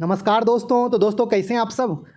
नमस्कार दोस्तों। तो दोस्तों कैसे हैं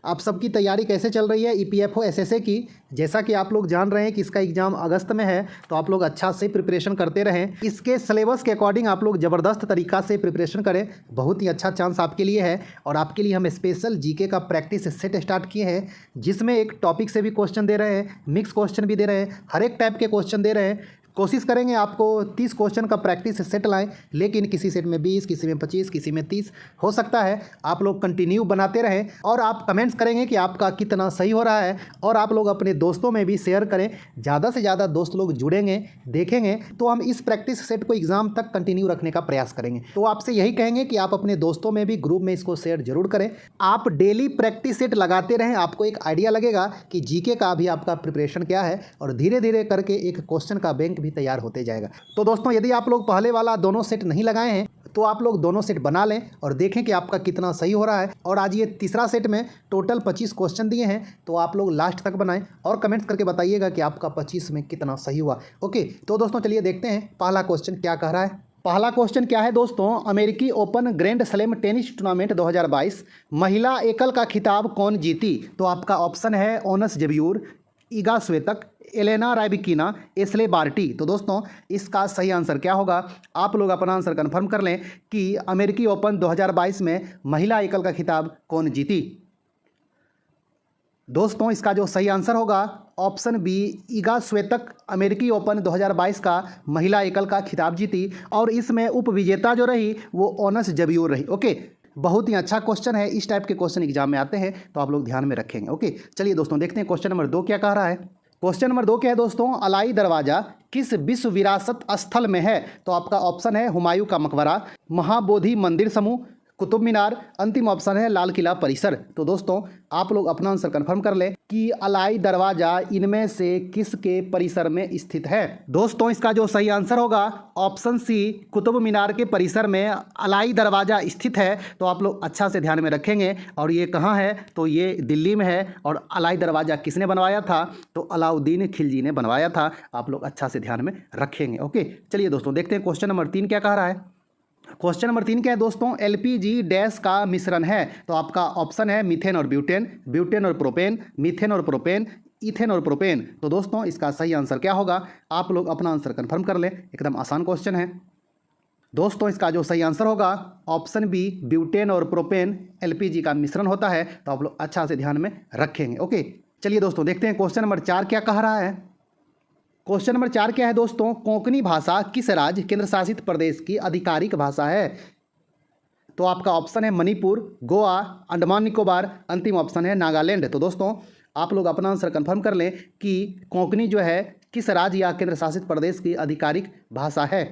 आप सबकी तैयारी कैसे चल रही है ईपीएफओ एसएसए की। जैसा कि आप लोग जान रहे हैं कि इसका एग्ज़ाम अगस्त में है, तो आप लोग अच्छा से प्रिपरेशन करते रहें। इसके सिलेबस के अकॉर्डिंग आप लोग ज़बरदस्त तरीका से प्रिपरेशन करें। बहुत ही अच्छा चांस आपके लिए है। और आपके लिए हम स्पेशल जीके का प्रैक्टिस सेट स्टार्ट किए हैं, जिसमें एक टॉपिक से भी क्वेश्चन दे रहे हैं, मिक्स क्वेश्चन भी दे रहे हैं, हर एक टाइप के क्वेश्चन दे रहे हैं। कोशिश करेंगे आपको 30 क्वेश्चन का प्रैक्टिस सेट लाएं, लेकिन किसी सेट में 20, किसी में 25, किसी में 30 हो सकता है। आप लोग कंटिन्यू बनाते रहें और आप कमेंट्स करेंगे कि आपका कितना सही हो रहा है। और आप लोग अपने दोस्तों में भी शेयर करें। ज़्यादा से ज़्यादा दोस्त लोग जुड़ेंगे, देखेंगे, तो हम इस प्रैक्टिस सेट को एग्ज़ाम तक कंटिन्यू रखने का प्रयास करेंगे। तो आपसे यही कहेंगे कि आप अपने दोस्तों में भी ग्रुप में इसको शेयर जरूर करें। आप डेली प्रैक्टिस सेट लगाते रहें, आपको एक आइडिया लगेगा कि जीके का भी आपका प्रिपरेशन क्या है, और धीरे धीरे करके एक क्वेश्चन का बैंक भी तैयार होते जाएगा। तो दोस्तों, यदि आप लोग पहले वाला दोनों सेट नहीं लगाए हैं, तो आप लोग दोनों सेट बना लें और देखें कि आपका कितना सही हो रहा है। और आज ये तीसरा सेट में टोटल 25 क्वेश्चन दिए हैं, तो आप लोग लास्ट तक बनाएं और कमेंट्स करके बताइएगा कि आपका 25 में कितना सही हुआ। ओके, तो दोस्तों चलिए देखते हैं पहला क्वेश्चन क्या कह रहा है। पहला क्वेश्चन क्या है दोस्तों, अमेरिकी open grand slam tennis tournament 2022 महिला एकल का खिताब कौन जीती। तो आपका ऑप्शन है Ons Jabeur, Iga Swiatek, Elena Rybakina, Ashleigh Barty. तो दोस्तों इसका सही आंसर क्या होगा, आप लोग अपना आंसर कंफर्म कर लें कि अमेरिकी ओपन 2022 में महिला एकल का खिताब कौन जीती। दोस्तों इसका जो सही आंसर होगा ऑप्शन बी, ईगा स्वेतक अमेरिकी ओपन 2022 का महिला एकल का खिताब जीती, और इसमें उपविजेता जो रही वो ओनस जब्यूर रही। ओके, बहुत ही अच्छा क्वेश्चन है। इस टाइप के क्वेश्चन एग्जाम में आते हैं, तो आप लोग ध्यान में रखेंगे। ओके, चलिए दोस्तों देखते हैं क्वेश्चन नंबर 2 क्या कह रहा है। क्वेश्चन नंबर 2 क्या है दोस्तों, अलाई दरवाजा किस विश्व विरासत स्थल में है। तो आपका ऑप्शन है हुमायूं का मकबरा, महाबोधि मंदिर समूह, कुतुब मीनार, अंतिम ऑप्शन है लाल किला परिसर। तो दोस्तों आप लोग अपना आंसर कंफर्म कर लें कि अलाई दरवाजा इनमें से किसके परिसर में स्थित है। दोस्तों इसका जो सही आंसर होगा ऑप्शन सी, कुतुब मीनार के परिसर में अलाई दरवाजा स्थित है। तो आप लोग अच्छा से ध्यान में रखेंगे। और ये कहाँ है, तो ये दिल्ली में है। और अलाई दरवाजा किसने बनवाया था, तो अलाउद्दीन खिलजी ने बनवाया था। आप लोग अच्छा से ध्यान में रखेंगे। ओके, चलिए दोस्तों देखते हैं क्वेश्चन नंबर 3 क्या कह रहा है। क्वेश्चन नंबर 3 क्या है दोस्तों, एलपीजी डैश का मिश्रण है। तो आपका ऑप्शन है मीथेन और ब्यूटेन, ब्यूटेन और प्रोपेन, मीथेन और प्रोपेन, इथेन और प्रोपेन। तो दोस्तों इसका सही आंसर क्या होगा, आप लोग अपना आंसर कंफर्म कर लें। एकदम आसान क्वेश्चन है दोस्तों। इसका जो सही आंसर होगा ऑप्शन बी, ब्यूटेन और प्रोपेन एलपीजी का मिश्रण होता है। तो आप लोग अच्छा से ध्यान में रखेंगे। ओके, चलिए दोस्तों देखते हैं क्वेश्चन नंबर 4 क्या कह रहा है। क्वेश्चन नंबर 4 क्या है दोस्तों, कोंकणी भाषा किस राज्य केंद्र शासित प्रदेश की आधिकारिक भाषा है। तो आपका ऑप्शन है मणिपुर, गोवा, अंडमान निकोबार, अंतिम ऑप्शन है नागालैंड। तो दोस्तों आप लोग अपना आंसर कंफर्म कर लें कि कोंकणी जो है किस राज्य या केंद्र शासित प्रदेश की आधिकारिक भाषा है।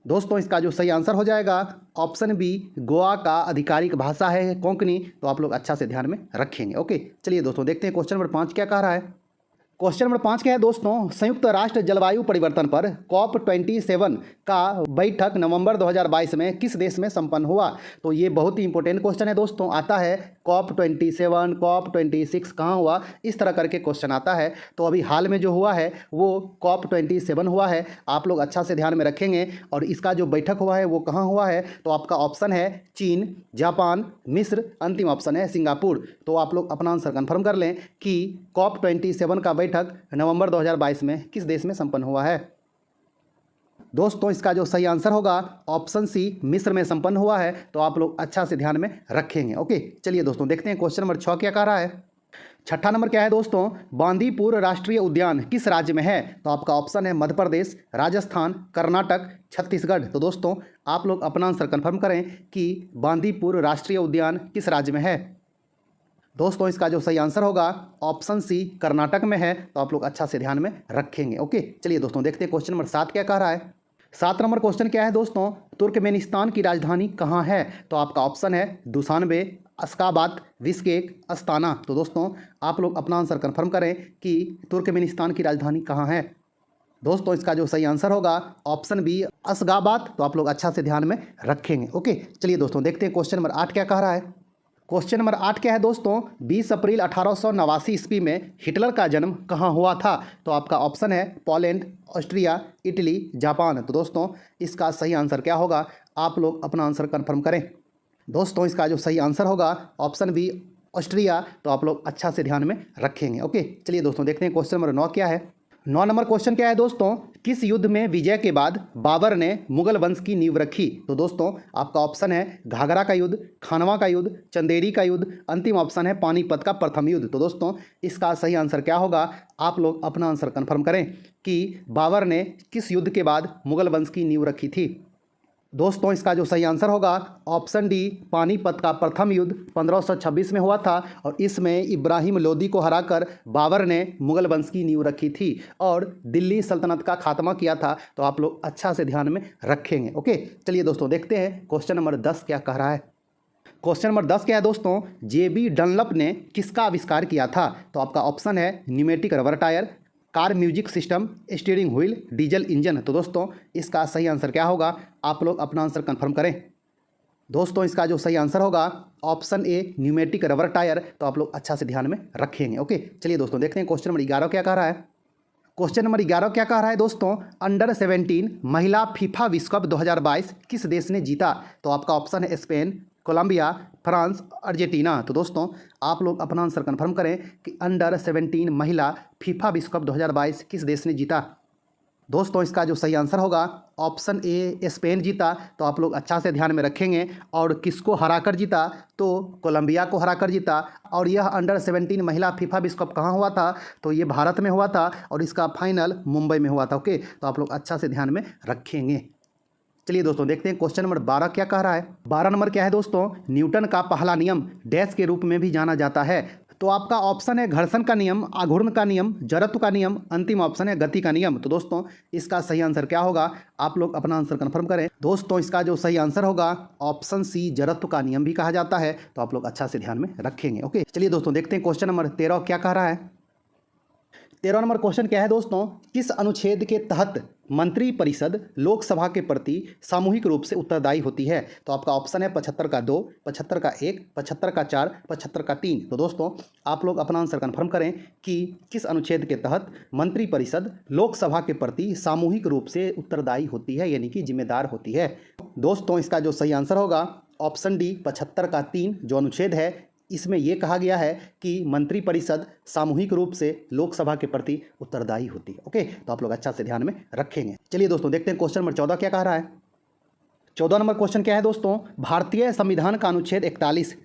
दोस्तों इसका जो सही आंसर हो जाएगा ऑप्शन बी, गोवा का आधिकारिक भाषा है कोंकणी। तो आप लोग अच्छा से ध्यान में रखेंगे। ओके, चलिए दोस्तों देखते हैं क्वेश्चन नंबर 5 क्या कह रहा है। क्वेश्चन नंबर 5 क्या है दोस्तों, संयुक्त राष्ट्र जलवायु परिवर्तन पर COP27 का बैठक नवंबर 2022 में किस देश में संपन्न हुआ। तो ये बहुत ही इंपॉर्टेंट क्वेश्चन है दोस्तों। आता है COP27, COP26 कहाँ हुआ, इस तरह करके क्वेश्चन आता है। तो अभी हाल में जो हुआ है वो COP27 हुआ है। आप लोग अच्छा से ध्यान में रखेंगे। और इसका जो बैठक हुआ है वो कहाँ हुआ है, तो आपका ऑप्शन है चीन, जापान, मिस्र, अंतिम ऑप्शन है सिंगापुर। तो आप लोग अपना आंसर कन्फर्म कर लें कि COP27 का बैठक नवंबर 2022 में किस देश में संपन्न हुआ है। दोस्तों इसका जो सही आंसर होगा ऑप्शन सी, मिस्र में संपन्न हुआ है। तो आप लोग अच्छा से ध्यान में रखेंगे। ओके, चलिए दोस्तों देखते हैं क्वेश्चन नंबर 6 क्या कह रहा है। छठा नंबर क्या है दोस्तों, बांदीपुर राष्ट्रीय उद्यान किस राज्य में है। तो आपका ऑप्शन है मध्य प्रदेश, राजस्थान, कर्नाटक, छत्तीसगढ़। तो दोस्तों आप लोग अपना आंसर कंफर्म करें कि बांदीपुर राष्ट्रीय उद्यान किस राज्य में है। दोस्तों इसका जो सही आंसर होगा ऑप्शन सी, कर्नाटक में है। तो आप लोग अच्छा से ध्यान में रखेंगे। ओके, चलिए दोस्तों देखते हैं क्वेश्चन नंबर 7 क्या कह रहा है। 7 नंबर क्वेश्चन क्या है दोस्तों, तुर्कमेनिस्तान की राजधानी कहाँ है। तो आपका ऑप्शन है दुशानबे, अश्गाबाद, बिश्केक, अस्ताना। तो दोस्तों आप लोग अपना आंसर कंफर्म करें कि तुर्कमेनिस्तान की राजधानी कहाँ है। दोस्तों इसका जो सही आंसर होगा ऑप्शन बी, अश्गाबाद। तो आप लोग अच्छा से ध्यान में रखेंगे। ओके, चलिए दोस्तों देखते हैं क्वेश्चन नंबर 8 क्या कह रहा है। क्वेश्चन नंबर 8 क्या है दोस्तों, 20 अप्रैल 1889 ईस्वी में हिटलर का जन्म कहाँ हुआ था। तो आपका ऑप्शन है पोलैंड, ऑस्ट्रिया, इटली, जापान। तो दोस्तों इसका सही आंसर क्या होगा, आप लोग अपना आंसर कंफर्म करें। दोस्तों इसका जो सही आंसर होगा ऑप्शन बी ऑस्ट्रिया। तो आप लोग अच्छा से ध्यान में रखेंगे। ओके, चलिए दोस्तों देखते हैं क्वेश्चन नंबर 9 क्या है। 9 नंबर क्वेश्चन क्या है दोस्तों, किस युद्ध में विजय के बाद बाबर ने मुगल वंश की नींव रखी। तो दोस्तों आपका ऑप्शन है घाघरा का युद्ध, खानवा का युद्ध, चंदेरी का युद्ध, अंतिम ऑप्शन है पानीपत का प्रथम युद्ध। तो दोस्तों इसका सही आंसर क्या होगा, आप लोग अपना आंसर कन्फर्म करें कि बाबर ने किस युद्ध के बाद मुगल वंश की नींव रखी थी। दोस्तों इसका जो सही आंसर होगा ऑप्शन डी पानीपत का प्रथम युद्ध 1526 में हुआ था और इसमें इब्राहिम लोदी को हराकर बाबर ने मुगल वंश की नींव रखी थी और दिल्ली सल्तनत का खात्मा किया था। तो आप लोग अच्छा से ध्यान में रखेंगे। ओके, चलिए दोस्तों देखते हैं क्वेश्चन नंबर 10 क्या कह रहा है। क्वेश्चन नंबर 10 क्या है दोस्तों, जेबी डनलप ने किसका आविष्कार किया था। तो आपका ऑप्शन है pneumatic rubber tyre, car music system, steering wheel, diesel engine. तो दोस्तों इसका सही आंसर क्या होगा, आप लोग अपना आंसर कंफर्म करें। दोस्तों इसका जो सही आंसर होगा option A pneumatic rubber tyre. तो आप लोग अच्छा से ध्यान में रखेंगे। ओके, चलिए दोस्तों देखते हैं क्वेश्चन नंबर 11 क्या कह रहा है। क्वेश्चन नंबर 11 क्या कह रहा है दोस्तों, अंडर 17 महिला फीफा विश्व कप 2022 किस देश ने जीता। तो आपका ऑप्शन है स्पेन, कोलंबिया, फ्रांस, अर्जेंटीना। तो दोस्तों आप लोग अपना आंसर कंफर्म करें कि अंडर 17 महिला फीफा विश्व कप 2022 किस देश ने जीता। दोस्तों इसका जो सही आंसर होगा ऑप्शन ए स्पेन जीता। तो आप लोग अच्छा से ध्यान में रखेंगे और किसको हराकर जीता, तो कोलंबिया को हराकर जीता। और यह अंडर 17 महिला फीफा विश्व कप कहाँ हुआ था, तो ये भारत में हुआ था और इसका फाइनल मुंबई में हुआ था। ओके, तो आप लोग अच्छा से ध्यान में रखेंगे। चलिए दोस्तों देखते हैं क्वेश्चन नंबर 12 क्या कह रहा है। 12 नंबर क्या है दोस्तों, न्यूटन का पहला नियम डैश के रूप में भी जाना जाता है। तो आपका ऑप्शन है घर्षण का नियम, आघूर्ण का नियम, जड़त्व का नियम, अंतिम ऑप्शन है गति का नियम। तो दोस्तों इसका सही आंसर क्या होगा, आप लोग अपना आंसर कंफर्म करें। दोस्तों इसका जो सही आंसर होगा ऑप्शन सी जड़त्व का नियम भी कहा जाता है। तो आप लोग अच्छा से ध्यान में रखेंगे। ओके, चलिए दोस्तों देखते हैं क्वेश्चन नंबर 13 क्या कह रहा है। 13 नंबर क्वेश्चन क्या है दोस्तों, किस अनुच्छेद के तहत मंत्रिपरिषद लोकसभा के प्रति सामूहिक रूप से उत्तरदायी होती है। तो आपका ऑप्शन है 75 का 2, 75 का 1, 75 का 4, 75 का 3। तो दोस्तों आप लोग अपना आंसर कंफर्म करें कि किस अनुच्छेद के तहत मंत्रिपरिषद लोकसभा के प्रति सामूहिक रूप से उत्तरदायी होती है, यानी कि जिम्मेदार होती है। दोस्तों इसका जो सही आंसर होगा ऑप्शन डी 75 का 3 जो अनुच्छेद है, इसमें यह कहा गया है कि मंत्रिपरिषद सामूहिक रूप से लोकसभा के प्रति उत्तरदायी होती है। ओके, तो आप लोग अच्छा से ध्यान में रखेंगे। चलिए दोस्तों देखते हैं क्वेश्चन नंबर 14 क्या कह रहा है। 14 नंबर क्वेश्चन क्या है दोस्तों, भारतीय संविधान का अनुच्छेद 41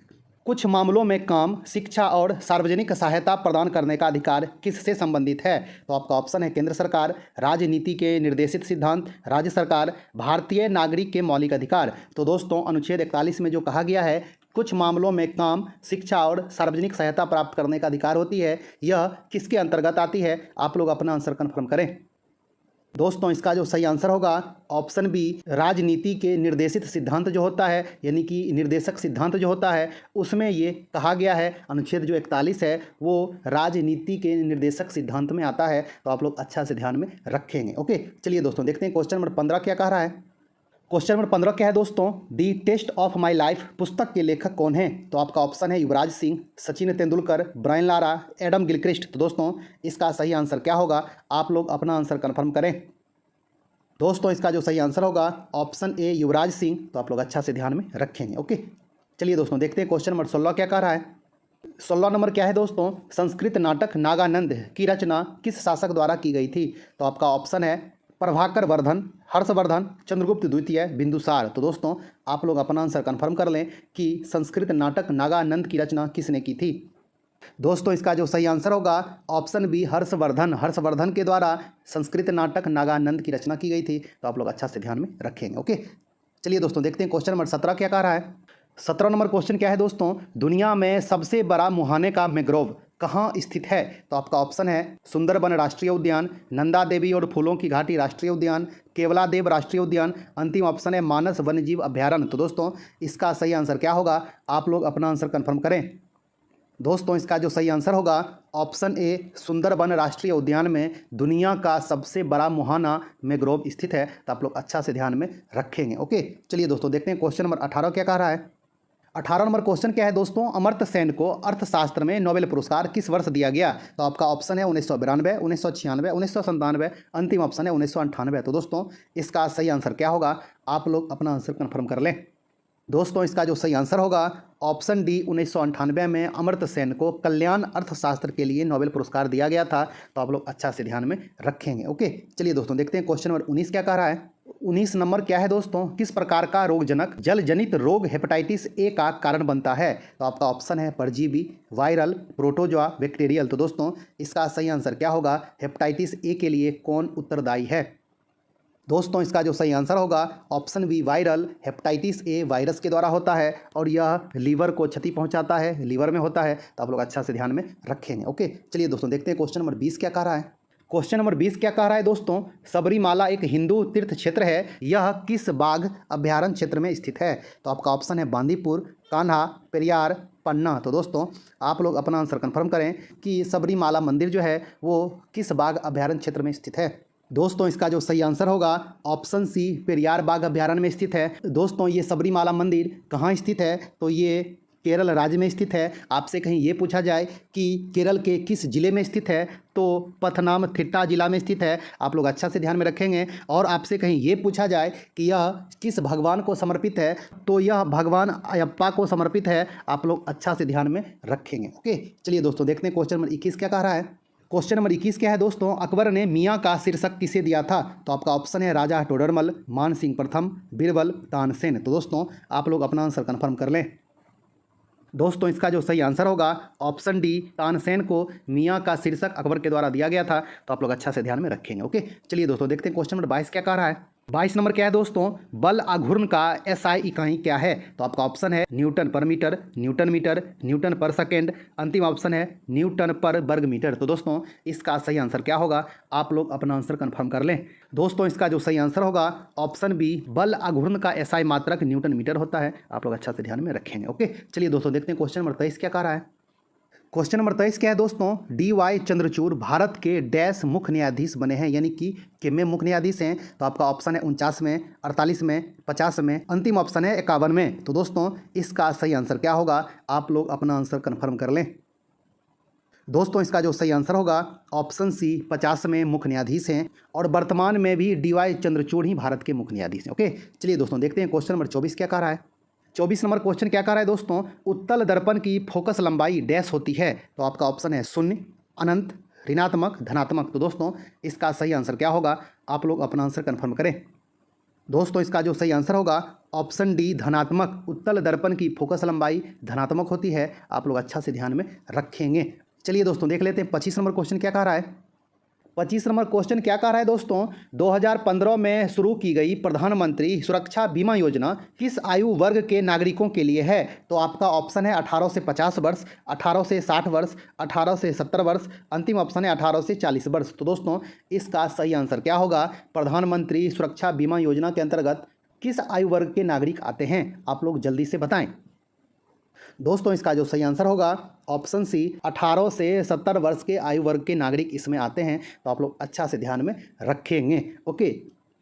कुछ मामलों में काम, शिक्षा और सार्वजनिक सहायता प्रदान करने का अधिकार किससे संबंधित है। तो आपका ऑप्शन है केंद्र सरकार, राजनीति के निर्देशित सिद्धांत, राज्य सरकार, भारतीय नागरिक के मौलिक अधिकार। तो दोस्तों अनुच्छेद 41 में जो कहा गया है कुछ मामलों में काम, शिक्षा और सार्वजनिक सहायता प्राप्त करने का अधिकार होती है, यह किसके अंतर्गत आती है, आप लोग अपना आंसर कन्फर्म करें। दोस्तों इसका जो सही आंसर होगा ऑप्शन बी राजनीति के निर्देशित सिद्धांत जो होता है, यानी कि निर्देशक सिद्धांत जो होता है, उसमें ये कहा गया है अनुच्छेद जो 41 है वो राजनीति के निर्देशक सिद्धांत में आता है। तो आप लोग अच्छा से ध्यान में रखेंगे। ओके, चलिए दोस्तों देखते हैं क्वेश्चन नंबर 15 क्या कह रहा है। क्वेश्चन नंबर 15 क्या है दोस्तों, the test of my life पुस्तक के लेखक कौन हैं। तो आपका ऑप्शन है Yuvraj Singh, Sachin Tendulkar, Brian Lara, Adam Gilchrist. तो दोस्तों इसका सही आंसर क्या होगा, आप लोग अपना आंसर कंफर्म करें। दोस्तों इसका जो सही आंसर होगा ऑप्शन ए युवराज सिंह। तो आप लोग अच्छा से ध्यान में रखेंगे। ओके, चलिए दोस्तों देखते हैं क्वेश्चन नंबर 16 क्या कह रहा है। 16 नंबर क्या है दोस्तों, संस्कृत नाटक नागानंद की रचना किस शासक द्वारा की गई थी। तो आपका ऑप्शन है प्रभाकर वर्धन, हर्षवर्धन, चंद्रगुप्त द्वितीय, बिंदुसार। तो दोस्तों आप लोग अपना आंसर कंफर्म कर लें कि संस्कृत नाटक नागानंद की रचना किसने की थी। दोस्तों इसका जो सही आंसर होगा ऑप्शन बी हर्षवर्धन। हर्षवर्धन के द्वारा संस्कृत नाटक नागानंद की रचना की गई थी। तो आप लोग अच्छा से ध्यान में रखेंगे। ओके, चलिए दोस्तों देखते हैं क्वेश्चन नंबर 17 क्या कह रहा है। 17 नंबर क्वेश्चन क्या है दोस्तों, दुनिया में सबसे बड़ा मुहाने का मैंग्रोव कहाँ स्थित है। तो आपका ऑप्शन है सुंदरबन राष्ट्रीय उद्यान, नंदा देवी और फूलों की घाटी राष्ट्रीय उद्यान, केवलादेव राष्ट्रीय उद्यान, अंतिम ऑप्शन है मानस वन्यजीव अभ्यारण्य। तो दोस्तों इसका सही आंसर क्या होगा, आप लोग अपना आंसर कंफर्म करें। दोस्तों इसका जो सही आंसर होगा ऑप्शन ए सुंदरबन राष्ट्रीय उद्यान में दुनिया का सबसे बड़ा मुहाना मैंग्रोव स्थित है। तो आप लोग अच्छा से ध्यान में रखेंगे। ओके, चलिए दोस्तों देखते हैं क्वेश्चन नंबर 18 क्या कह रहा है। 18 नंबर क्वेश्चन क्या है दोस्तों, अमर्त्य सेन को अर्थशास्त्र में नोबेल पुरस्कार किस वर्ष दिया गया। तो आपका ऑप्शन है 1992, 1996, 1997, अंतिम ऑप्शन है 1998। तो दोस्तों इसका सही आंसर क्या होगा, आप लोग अपना आंसर कन्फर्म कर लें। दोस्तों इसका जो सही आंसर होगा ऑप्शन डी 1998 में अमर्त्य सेन को कल्याण अर्थशास्त्र के लिए नोबेल पुरस्कार दिया गया था। तो आप लोग अच्छा से ध्यान में रखेंगे। ओके, चलिए दोस्तों देखते हैं क्वेश्चन नंबर 19 क्या कह रहा है। 19 क्या है दोस्तों, किस प्रकार का रोगजनक जल जनित रोग हेपेटाइटिस ए का कारण बनता है। तो आपका ऑप्शन है परजीवी, वायरल, प्रोटोजोआ, बैक्टीरियल। तो दोस्तों इसका सही आंसर क्या होगा, हेपेटाइटिस ए के लिए कौन उत्तरदायी है। दोस्तों इसका जो सही आंसर होगा option B viral. Hepatitis A virus के द्वारा होता है और यह लीवर को क्षति पहुंचाता है, लीवर में होता है। तो आप लोग अच्छा से ध्यान में रखेंगे। ओके, चलिए दोस्तों देखते हैं क्वेश्चन नंबर 20 क्या कह रहा है। क्वेश्चन नंबर 20 क्या कह रहा है दोस्तों, सबरीमाला एक हिंदू तीर्थ क्षेत्र है, यह किस बाघ अभ्यारण्य क्षेत्र में स्थित है। तो आपका ऑप्शन है बांदीपुर, कान्हा, पेरियार, पन्ना। तो दोस्तों आप लोग अपना आंसर कंफर्म करें कि सबरीमाला मंदिर जो है वो किस बाघ अभ्यारण्य क्षेत्र में स्थित है। दोस्तों इसका जो सही आंसर होगा ऑप्शन सी पेरियार बाघ अभ्यारण्य में स्थित है। दोस्तों ये सबरीमाला मंदिर कहाँ स्थित है, तो ये केरल राज्य में स्थित है। आपसे कहीं ये पूछा जाए कि केरल के किस जिले में स्थित है, तो पथनामथिट्टा जिला में स्थित है। आप लोग अच्छा से ध्यान में रखेंगे। और आपसे कहीं ये पूछा जाए कि यह किस भगवान को समर्पित है, तो यह भगवान अयप्पा को समर्पित है। आप लोग अच्छा से ध्यान में रखेंगे। ओके, चलिए दोस्तों देखते हैं क्वेश्चन नंबर 21 क्या कह रहा है। क्वेश्चन नंबर 21 क्या है दोस्तों, अकबर ने मियाँ का शीर्षक किसे दिया था। तो आपका ऑप्शन है राजा टोडरमल, मान सिंह प्रथम, बीरबल, तानसेन। तो दोस्तों आप लोग अपना आंसर कंफर्म कर लें। दोस्तों इसका जो सही आंसर होगा ऑप्शन डी तानसेन को मियाँ का शीर्षक अकबर के द्वारा दिया गया था। तो आप लोग अच्छा से ध्यान में रखेंगे। ओके, चलिए दोस्तों देखते हैं क्वेश्चन नंबर 22 क्या कह रहा है। 22 नंबर क्या है दोस्तों, बल आघूर्ण का SI इकाई क्या है। तो आपका ऑप्शन है न्यूटन पर मीटर, न्यूटन मीटर, न्यूटन पर सेकेंड, अंतिम ऑप्शन है न्यूटन पर वर्ग मीटर। तो दोस्तों इसका सही आंसर क्या होगा, आप लोग अपना आंसर कंफर्म कर लें। दोस्तों इसका जो सही आंसर होगा ऑप्शन बी बल आघूर्ण का SI मात्रक न्यूटन मीटर होता है। आप लोग अच्छा से ध्यान में रखेंगे। ओके, चलिए दोस्तों देखते हैं क्वेश्चन नंबर 23 क्या कह रहा है। क्वेश्चन नंबर 23 क्या है दोस्तों, DY चंद्रचूड़ भारत के डैश मुख्य न्यायाधीश बने हैं, यानी कि कितने मुख्य न्यायाधीश हैं। तो आपका ऑप्शन है 49 में, 48 में, 50 में, अंतिम ऑप्शन है 51 में। तो दोस्तों इसका सही आंसर क्या होगा, आप लोग अपना आंसर कन्फर्म कर लें। दोस्तों इसका जो सही आंसर होगा ऑप्शन सी 50 में मुख्य न्यायाधीश हैं और वर्तमान में भी DY चंद्रचूड़ ही भारत के मुख्य न्यायाधीश हैं। ओके, चलिए दोस्तों देखते हैं क्वेश्चन नंबर 24 क्या कह रहा है। 24 नंबर क्वेश्चन क्या कह रहा है दोस्तों, उत्तल दर्पण की फोकस लंबाई डैश होती है। तो आपका ऑप्शन है 0, अनंत, ऋणात्मक, धनात्मक। तो दोस्तों इसका सही आंसर क्या होगा, आप लोग अपना आंसर कंफर्म करें। दोस्तों इसका जो सही आंसर होगा ऑप्शन डी धनात्मक। उत्तल दर्पण की फोकस लंबाई धनात्मक होती है। आप लोग अच्छा से ध्यान में रखेंगे। चलिए दोस्तों देख लेते हैं 25 नंबर क्वेश्चन क्या कह रहा है। 25 नंबर क्वेश्चन क्या कह रहा है दोस्तों, 2015 में शुरू की गई प्रधानमंत्री सुरक्षा बीमा योजना किस आयु वर्ग के नागरिकों के लिए है। तो आपका ऑप्शन है 18 से 50 वर्ष, 18 से 60 वर्ष, 18 से 70 वर्ष, अंतिम ऑप्शन है 18 से 40 वर्ष। तो दोस्तों इसका सही आंसर क्या होगा, प्रधानमंत्री सुरक्षा बीमा योजना के अंतर्गत किस आयु वर्ग के नागरिक आते हैं, आप लोग जल्दी से बताएं। दोस्तों इसका जो सही आंसर होगा ऑप्शन सी 18 से 70 वर्ष के आयु वर्ग के नागरिक इसमें आते हैं। तो आप लोग अच्छा से ध्यान में रखेंगे। ओके,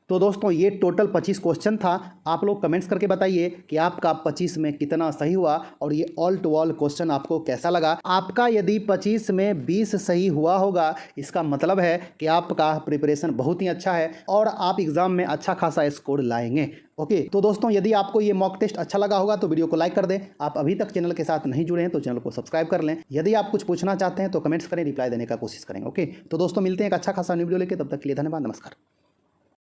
तो दोस्तों ये टोटल 25 क्वेश्चन था। आप लोग कमेंट्स करके बताइए कि आपका 25 में कितना सही हुआ और ये ऑल टू ऑल क्वेश्चन आपको कैसा लगा। आपका यदि 25 में 20 सही हुआ होगा, इसका मतलब है कि आपका प्रिपरेशन बहुत ही अच्छा है और आप एग्ज़ाम में अच्छा खासा स्कोर लाएंगे। ओके, तो दोस्तों यदि आपको ये मॉक टेस्ट अच्छा लगा होगा तो वीडियो को लाइक कर दें। आप अभी तक चैनल के साथ नहीं जुड़े हैं तो चैनल को सब्सक्राइब कर लें। यदि आप कुछ पूछना चाहते हैं तो कमेंट्स करें, रिप्लाई देने का कोशिश करेंगे। ओके, तो दोस्तों मिलते हैं एक अच्छा खासा न्यू वीडियो लेके, तब तक के लिए धन्यवाद, नमस्कार।